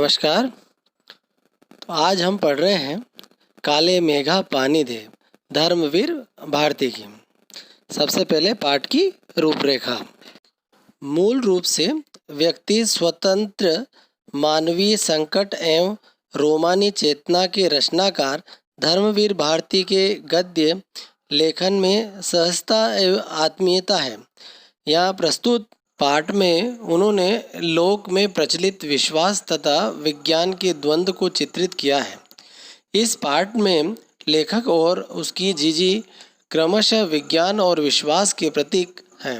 नमस्कार। तो आज हम पढ़ रहे हैं काले मेघा पानी दे धर्मवीर भारती की। सबसे पहले पाठ की रूपरेखा। मूल रूप से व्यक्ति स्वतंत्र मानवीय संकट एवं रोमानी चेतना के रचनाकार धर्मवीर भारती के गद्य लेखन में सहजता एवं आत्मीयता है। यहाँ प्रस्तुत पाठ में उन्होंने लोक में प्रचलित विश्वास तथा विज्ञान के द्वंद्व को चित्रित किया है। इस पाठ में लेखक और उसकी जीजी क्रमशः विज्ञान और विश्वास के प्रतीक हैं।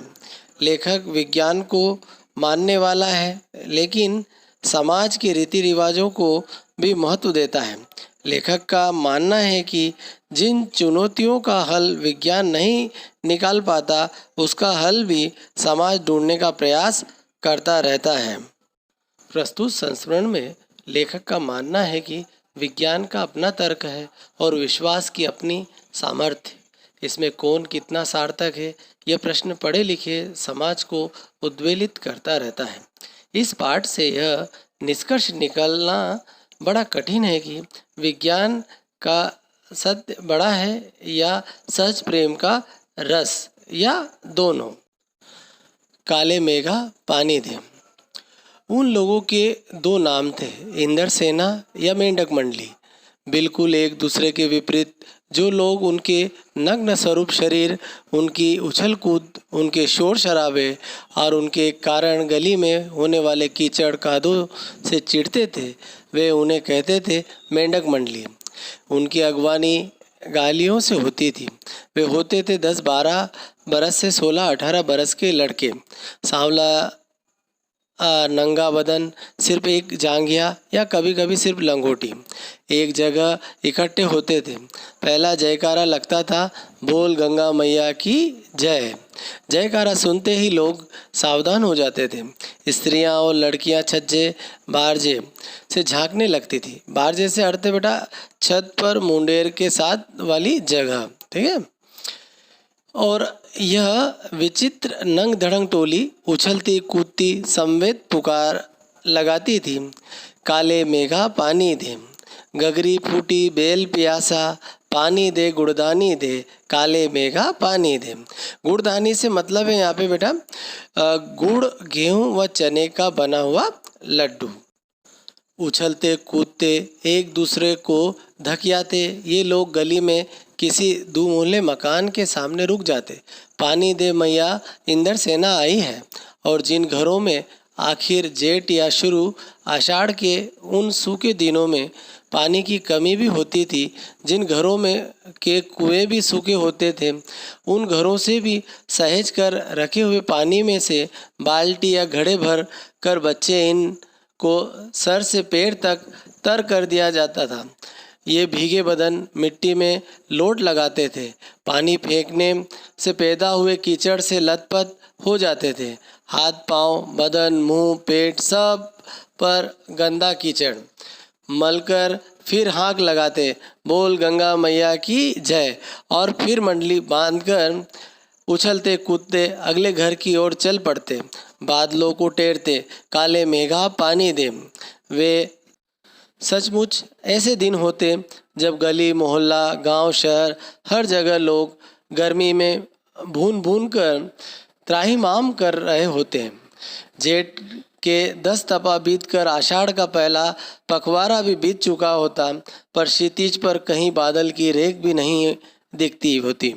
लेखक विज्ञान को मानने वाला है, लेकिन समाज के रीति रिवाजों को भी महत्व देता है। लेखक का मानना है कि जिन चुनौतियों का हल विज्ञान नहीं निकाल पाता, उसका हल भी समाज ढूंढने का प्रयास करता रहता है। प्रस्तुत संस्मरण में लेखक का मानना है कि विज्ञान का अपना तर्क है और विश्वास की अपनी सामर्थ्य। इसमें कौन कितना सार्थक है, यह प्रश्न पढ़े लिखे समाज को उद्वेलित करता रहता है। इस पाठ से यह निष्कर्ष निकालना बड़ा कठिन है कि विज्ञान का सत्य बड़ा है या सहज प्रेम का रस, या दोनों। काले मेघा पानी दे। उन लोगों के दो नाम थे, इंद्रसेना या मेंढक मंडली। बिल्कुल एक दूसरे के विपरीत। जो लोग उनके नग्न स्वरूप शरीर, उनकी उछल कूद, उनके शोर शराबे और उनके कारण गली में होने वाले कीचड़ कादों से चिढ़ते थे, वे उन्हें कहते थे मेंढक मंडली। उनकी अगवानी गालियों से होती थी। वे होते थे 10-12 बरस से 16-18 बरस के लड़के, सांवला नंगा बदन, सिर्फ एक जांघिया या कभी कभी सिर्फ लंगोटी। एक जगह इकट्ठे होते थे। पहला जयकारा लगता था, बोल गंगा मैया की जय। जयकारा सुनते ही लोग सावधान हो जाते थे। स्त्रियां और लड़कियां छज्जे बारजे से झांकने लगती थी। बारजे से अड़ते बेटा छत पर मुंडेर के साथ वाली जगह, ठीक है। और यह विचित्र नंग धड़ंग टोली उछलती कूदती समवेत पुकार लगाती थी, काले मेघा पानी दे, गगरी फूटी बेल प्यासा, पानी दे गुड़दानी दे, काले मेघा पानी दे। गुड़दानी से मतलब है यहाँ पे बेटा गुड़, गेहूं व चने का बना हुआ लड्डू। उछलते कूदते एक दूसरे को धकियाते ये लोग गली में किसी दुमोहल्ले मकान के सामने रुक जाते। पानी दे मैया, इंद्रसेना आई है। और जिन घरों में आखिर जेठ या शुरू आषाढ़ के उन सूखे दिनों में पानी की कमी भी होती थी, जिन घरों में के कुएं भी सूखे होते थे, उन घरों से भी सहेज कर रखे हुए पानी में से बाल्टी या घड़े भर कर बच्चे इन को सर से पैर तक तर कर दिया जाता था। ये भीगे बदन मिट्टी में लोट लगाते थे। पानी फेंकने से पैदा हुए कीचड़ से लथपथ हो जाते थे। हाथ पांव, बदन, मुंह, पेट सब पर गंदा कीचड़ मलकर फिर हाँक लगाते, बोल गंगा मैया की जय। और फिर मंडली बांधकर उछलते कूदते अगले घर की ओर चल पड़ते, बादलों को टेरते, काले मेघा पानी दे। वे सचमुच ऐसे दिन होते जब गली मोहल्ला, गांव, शहर, हर जगह लोग गर्मी में भून भून कर त्राहिमाम कर रहे होते हैं। जेठ के 10 तपा बीतकर आषाढ़ का पहला पखवाड़ा भी बीत चुका होता, पर क्षितिज पर कहीं बादल की रेख भी नहीं दिखती होती।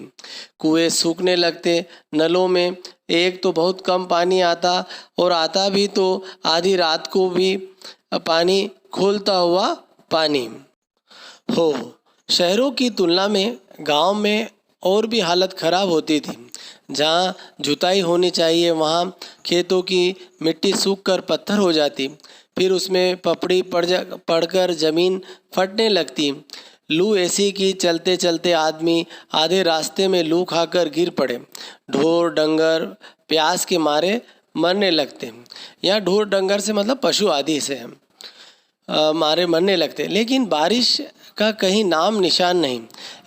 कुएं सूखने लगते। नलों में एक तो बहुत कम पानी आता, और आता भी तो आधी रात को भी पानी खोलता हुआ पानी हो। शहरों की तुलना में गांव में और भी हालत खराब होती थी। जहां जुताई होनी चाहिए वहां खेतों की मिट्टी सूखकर पत्थर हो जाती, फिर उसमें पपड़ी पड़कर जमीन फटने लगती। लू ऐसी कि चलते चलते आदमी आधे रास्ते में लू खाकर गिर पड़े। ढोर डंगर प्यास के मारे मरने लगते। यहाँ ढोर डंगर से मतलब पशु आदि से मारे मरने लगते। लेकिन बारिश का कहीं नाम निशान नहीं।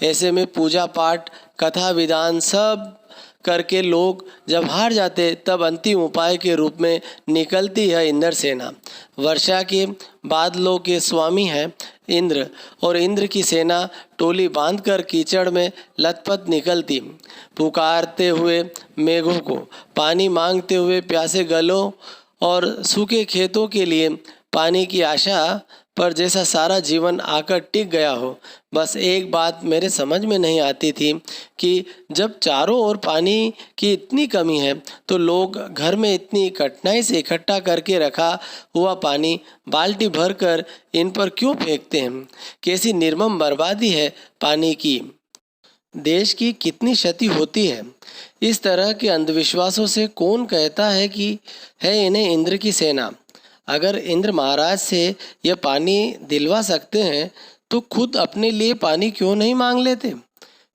ऐसे में पूजा पाठ कथा विधान सब करके लोग जब हार जाते तब अंतिम उपाय के रूप में निकलती है इंद्र सेना। वर्षा के बादलों के स्वामी है इंद्र, और इंद्र की सेना टोली बांधकर कीचड़ में लथपथ निकलती, पुकारते हुए मेघों को, पानी मांगते हुए प्यासे गलों और सूखे खेतों के लिए पानी की आशा पर जैसा सारा जीवन आकर टिक गया हो। बस एक बात मेरे समझ में नहीं आती थी कि जब चारों ओर पानी की इतनी कमी है तो लोग घर में इतनी कठिनाई से इकट्ठा करके रखा हुआ पानी बाल्टी भरकर इन पर क्यों फेंकते हैं। कैसी निर्मम बर्बादी है पानी की। देश की कितनी क्षति होती है। इस तरह के अंधविश्वासों से कौन कहता है कि है इन्हें इंद्र की सेना। अगर इंद्र महाराज से यह पानी दिलवा सकते हैं तो खुद अपने लिए पानी क्यों नहीं मांग लेते।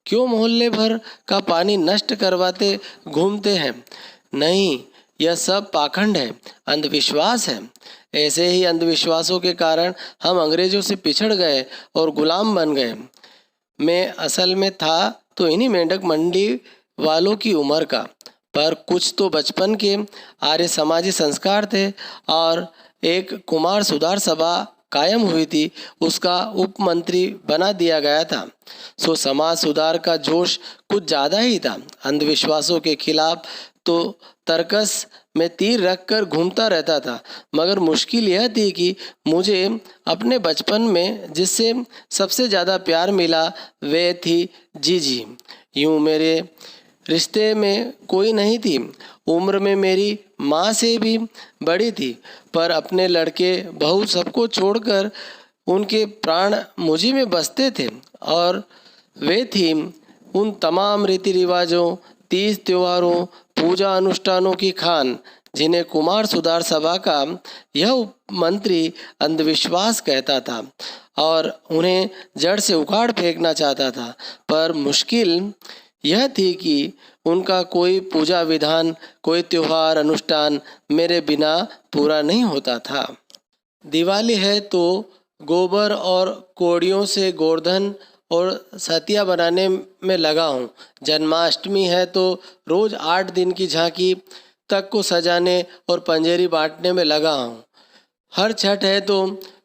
क्यों मोहल्ले भर का पानी नष्ट करवाते घूमते हैं। नहीं, यह सब पाखंड है, अंधविश्वास है। ऐसे ही अंधविश्वासों के कारण हम अंग्रेजों से पिछड़ गए और गुलाम बन गए। मैं असल में था तो इन्हीं मेंढक मंडी वालों की उम्र का, पर कुछ तो बचपन के आर्य समाजी संस्कार थे और एक कुमार सुधार सभा कायम हुई थी, उसका उपमंत्री बना दिया गया था। सो समाज सुधार का जोश कुछ ज़्यादा ही था। अंधविश्वासों के खिलाफ तो तर्कस में तीर रखकर घूमता रहता था, मगर मुश्किल यह थी कि मुझे अपने बचपन में जिससे सबसे ज़्यादा प्यार मिला वे थी जीजी। यूँ मेरे रिश्ते में कोई नहीं थी, उम्र में मेरी माँ से भी बड़ी थी, पर अपने लड़के बहू सबको छोड़कर उनके प्राण मुझी में बसते थे। और वे थी उन तमाम रीति रिवाजों, तीज त्योहारों, पूजा अनुष्ठानों की खान जिन्हें कुमार सुधार सभा का यह मंत्री अंधविश्वास कहता था और उन्हें जड़ से उखाड़ फेंकना चाहता था। पर मुश्किल यह थी कि उनका कोई पूजा विधान, कोई त्योहार अनुष्ठान मेरे बिना पूरा नहीं होता था। दिवाली है तो गोबर और कोड़ियों से गोवर्धन और सतिया बनाने में लगा हूँ। जन्माष्टमी है तो रोज़ 8 दिन की झांकी तक को सजाने और पंजेरी बांटने में लगा हूँ। हर छठ है तो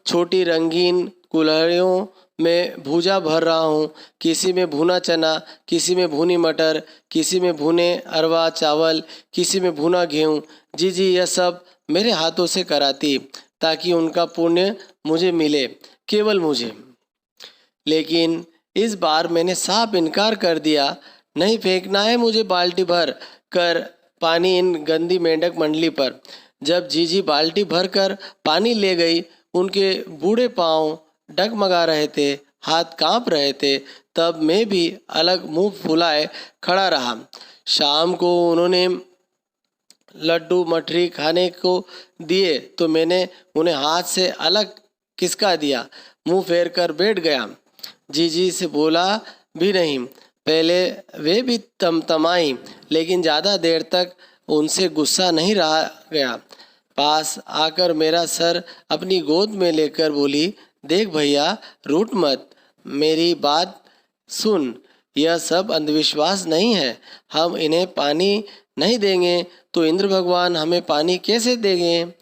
छोटी रंगीन कुल्हड़ियों में भूजा भर रहा हूँ। किसी में भुना चना, किसी में भुनी मटर, किसी में भुने अरवा चावल, किसी में भुना गेहूँ। जी यह सब मेरे हाथों से कराती ताकि उनका पुण्य मुझे मिले, केवल मुझे। लेकिन इस बार मैंने साफ इनकार कर दिया। नहीं फेंकना है मुझे बाल्टी भर कर पानी इन गंदी मेंढक मंडली पर। जब जीजी बाल्टी भर कर पानी ले गई, उनके बूढ़े पाँव डगमगा रहे थे, हाथ कांप रहे थे, तब मैं भी अलग मुंह फुलाए खड़ा रहा। शाम को उन्होंने लड्डू मठरी खाने को दिए तो मैंने उन्हें हाथ से अलग खिसका दिया, मुंह फेर कर बैठ गया। जीजी से बोला भी नहीं। पहले वे भी तमतमाई, लेकिन ज़्यादा देर तक उनसे गुस्सा नहीं रहा गया। पास आकर मेरा सर अपनी गोद में लेकर बोली, देख भैया, रूठ मत, मेरी बात सुन। यह सब अंधविश्वास नहीं है। हम इन्हें पानी नहीं देंगे तो इंद्र भगवान हमें पानी कैसे देंगे।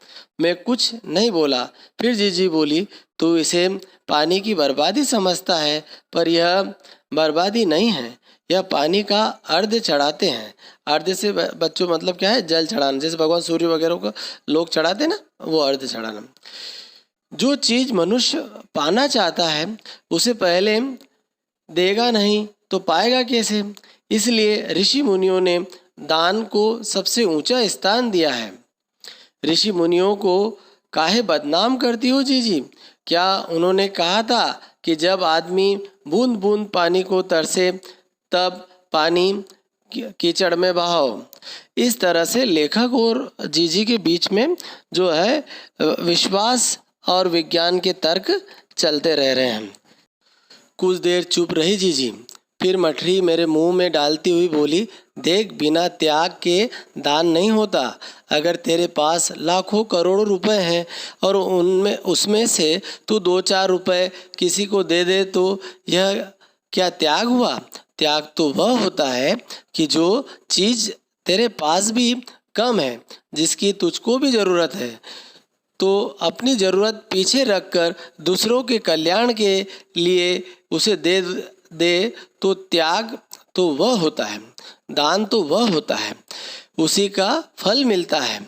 मैं कुछ नहीं बोला। फिर जीजी बोली, तू इसे पानी की बर्बादी समझता है, पर यह बर्बादी नहीं है, यह पानी का अर्घ्य चढ़ाते हैं। अर्घ्य से बच्चों मतलब क्या है, जल चढ़ाना, जैसे भगवान सूर्य वगैरह को लोग चढ़ाते ना, वो अर्घ्य चढ़ाना। जो चीज़ मनुष्य पाना चाहता है उसे पहले देगा नहीं तो पाएगा कैसे। इसलिए ऋषि मुनियों ने दान को सबसे ऊंचा स्थान दिया है। ऋषि मुनियों को काहे बदनाम करती हो जीजी। क्या उन्होंने कहा था कि जब आदमी बूंद बूंद पानी को तरसे तब पानी कीचड़ में बहाओ। इस तरह से लेखक और जीजी के बीच में जो है विश्वास और विज्ञान के तर्क चलते रह रहे हैं। कुछ देर चुप रही जीजी, फिर मठरी मेरे मुंह में डालती हुई बोली, देख, बिना त्याग के दान नहीं होता। अगर तेरे पास लाखों करोड़ों रुपए हैं और उसमें से तू 2-4 रुपए किसी को दे दे तो यह क्या त्याग हुआ। त्याग तो वह होता है कि जो चीज़ तेरे पास भी कम है, जिसकी तुझको भी ज़रूरत है, तो अपनी ज़रूरत पीछे रखकर दूसरों के कल्याण के लिए उसे दे दे, तो त्याग तो वह होता है, दान तो वह होता है, उसी का फल मिलता है।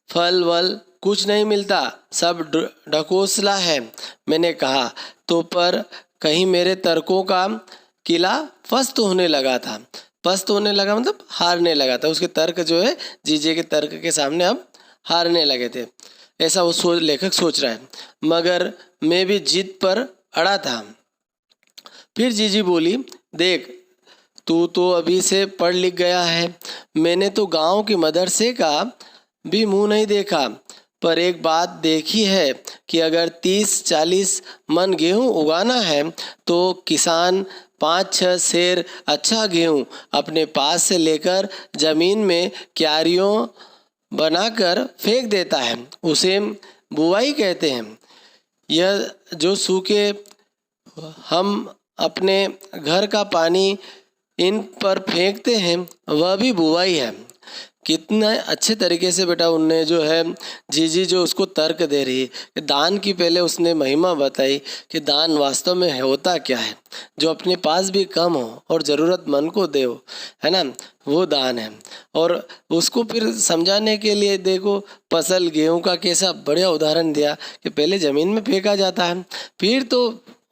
फल वल कुछ नहीं मिलता, सब ढकोसला है। मैंने कहा तो, पर कहीं मेरे तर्कों का किला पस्त होने लगा था। पस्त होने लगा मतलब हारने लगा था। उसके तर्क जो है जीजे के तर्क के सामने अब हारने लगे थे, ऐसा वो लेखक सोच रहा है। मगर मैं भी जिद पर अड़ा था। फिर जीजी बोली, देख तू तो अभी से पढ़ लिख गया है, मैंने तो गांव के मदरसे का भी मुंह नहीं देखा, पर एक बात देखी है कि अगर 30-40 मन गेहूं उगाना है तो किसान 5-6 सेर अच्छा गेहूं अपने पास से लेकर ज़मीन में क्यारियों बनाकर फेंक देता है, उसे बुवाई कहते हैं। यह जो सूखे हम अपने घर का पानी इन पर फेंकते हैं वह भी बुवाई है। कितना अच्छे तरीके से बेटा उनने जो है जीजी जो उसको तर्क दे रही है। दान की पहले उसने महिमा बताई कि दान वास्तव में होता क्या है, जो अपने पास भी कम हो और ज़रूरतमंद को दे, है ना, वो दान है। और उसको फिर समझाने के लिए देखो फसल गेहूं का कैसा बढ़िया उदाहरण दिया कि पहले ज़मीन में फेंका जाता है, फिर तो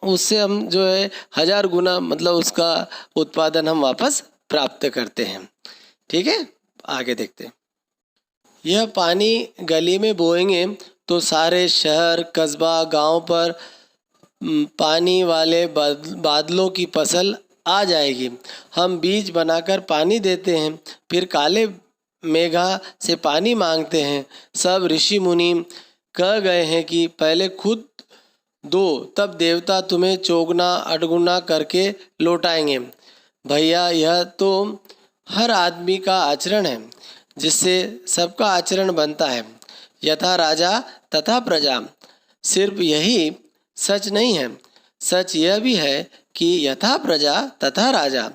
उससे हम जो है 1000 गुना मतलब उसका उत्पादन हम वापस प्राप्त करते हैं। ठीक है, आगे देखते हैं। यह पानी गली में बोएंगे तो सारे शहर कस्बा गांव पर पानी वाले बादलों की फसल आ जाएगी। हम बीज बनाकर पानी देते हैं, फिर काले मेघा से पानी मांगते हैं। सब ऋषि मुनि कह गए हैं कि पहले खुद दो, तब देवता तुम्हें चौगुना अठगुना करके लौटाएंगे। भैया यह तो हर आदमी का आचरण है, जिससे सबका आचरण बनता है। यथा राजा तथा प्रजा। सिर्फ यही सच नहीं है, सच यह भी है कि यथा प्रजा तथा राजा।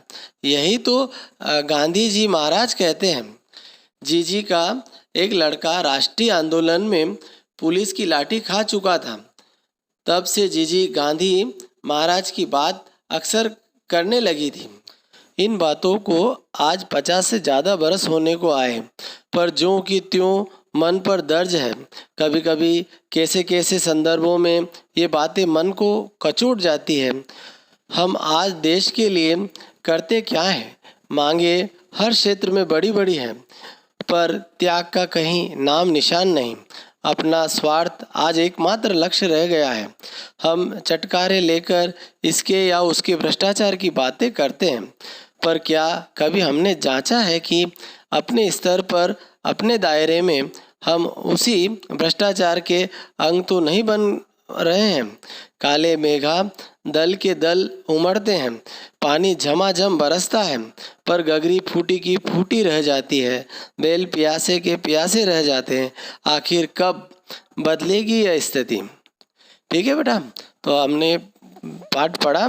यही तो गांधी जी महाराज कहते हैं। जीजी का एक लड़का राष्ट्रीय आंदोलन में पुलिस की लाठी खा चुका था। तब से जीजी गांधी महाराज की बात अक्सर करने लगी थी। इन बातों को आज 50 से ज़्यादा बरस होने को आए, पर ज्यों की त्यों मन पर दर्ज है। कभी कभी कैसे कैसे संदर्भों में ये बातें मन को कचोट जाती है। हम आज देश के लिए करते क्या हैं? मांगे हर क्षेत्र में बड़ी बड़ी हैं, पर त्याग का कहीं नाम निशान नहीं। अपना स्वार्थ आज एकमात्र लक्ष्य रह गया है। हम चटकारे लेकर इसके या उसके भ्रष्टाचार की बातें करते हैं, पर क्या कभी हमने जांचा है कि अपने स्तर पर अपने दायरे में हम उसी भ्रष्टाचार के अंग तो नहीं बन रहे हैं? काले मेघा दल के दल उमड़ते हैं, पानी झमाझम बरसता है, पर गगरी फूटी की फूटी रह जाती है, बैल प्यासे के प्यासे रह जाते हैं। आखिर कब बदलेगी यह स्थिति? ठीक है बेटा, तो हमने पाठ पढ़ा।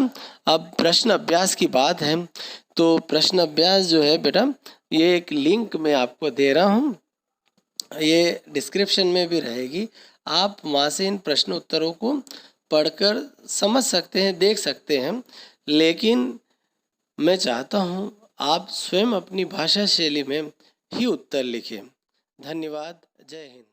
अब प्रश्न अभ्यास की बात है, तो प्रश्न अभ्यास जो है बेटा ये एक लिंक मैं आपको दे रहा हूँ, ये डिस्क्रिप्शन में भी रहेगी। आप वहाँ से इन प्रश्न उत्तरों को पढ़कर समझ सकते हैं, देख सकते हैं। लेकिन मैं चाहता हूँ आप स्वयं अपनी भाषा शैली में ही उत्तर लिखें। धन्यवाद। जय हिंद।